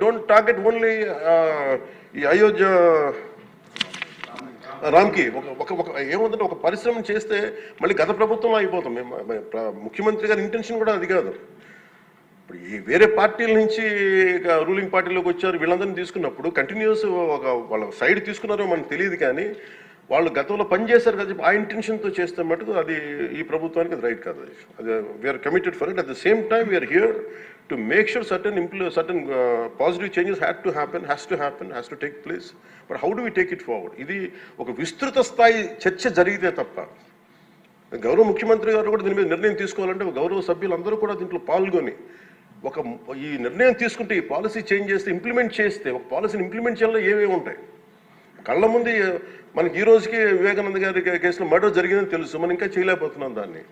Don't target only ఈ అయోధ్య రామ్కి ఒక ఏముందంటే ఒక పరిశ్రమ చేస్తే మళ్ళీ గత ప్రభుత్వంలో అయిపోతాం. ముఖ్యమంత్రి గారి ఇంటెన్షన్ కూడా అది కాదు. ఇప్పుడు ఈ వేరే పార్టీల నుంచి రూలింగ్ పార్టీలోకి వచ్చారు, వీళ్ళందరినీ తీసుకున్నప్పుడు కంటిన్యూస్ వాళ్ళ సైడ్ తీసుకున్నారో మనకు తెలియదు, కానీ వాళ్ళు గతంలో పనిచేశారు కదా, ఆ ఇంటెన్షన్తో చేస్తే మటుకు అది ఈ ప్రభుత్వానికి అది రైట్ కాదు. అది we are committed for it. At the same time we are here to make sure certain positive changes has to take place. But how do we take it forward? ఇది ఒక విస్తృత స్థాయి చర్చ జరిగితే తప్ప, గౌరవ ముఖ్యమంత్రి గారు కూడా దీని మీద నిర్ణయం తీసుకోవాలంటే గౌరవ సభ్యులందరూ కూడా దీంట్లో పాల్గొని ఈ నిర్ణయం తీసుకుంటే, ఈ పాలసీ చేంజ్ చేస్తే, ఇంప్లిమెంట్ చేస్తే, ఒక పాలసీని ఇంప్లిమెంట్ చేయాలో ఏమేమి ఉంటాయి కళ్ళ ముందు. మనకి ఈ రోజుకి వివేకానంద గారి కేసులో మర్డర్ జరిగిందని తెలుసు, మనం ఇంకా చేయలేకపోతున్నాం దాన్ని.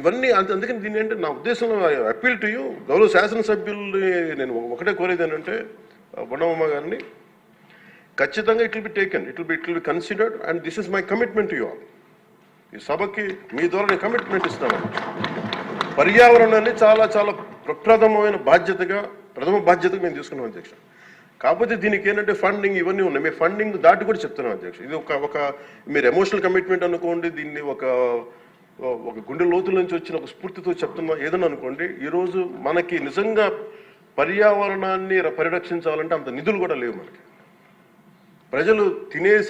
ఇవన్నీ అందుకని దీన్ని అంటే నా ఉద్దేశంలో అప్పీల్ టు యూ, గౌరవ శాసనసభ్యుల్ని నేను ఒకటే కోరేది ఏంటంటే, బొండమ్మ గారిని ఖచ్చితంగా it will be taken, it will be considered, and this is my commitment to you all. ఈ సభకి మీ ద్వారా నేను కమిట్మెంట్ ఇస్తున్నాను. పర్యావరణాన్ని చాలా చాలా ప్రథమ బాధ్యతగా మేము తీసుకున్నాం అధ్యక్ష. కాకపోతే దీనికి ఏంటంటే ఫండింగ్ ఇవన్నీ ఉన్నాయి, మేము ఫండింగ్ దాటి కూడా చెప్తున్నాం అధ్యక్ష. ఇది ఒక మీరు ఎమోషనల్ కమిట్మెంట్ అనుకోండి, దీన్ని ఒక గుండె లోతుల నుంచి వచ్చిన ఒక స్ఫూర్తితో చెప్తున్నా ఏదన్నా అనుకోండి. ఈరోజు మనకి నిజంగా పర్యావరణాన్ని పరిరక్షించాలంటే అంత నిధులు కూడా లేవు మనకి. ప్రజలు తినేసి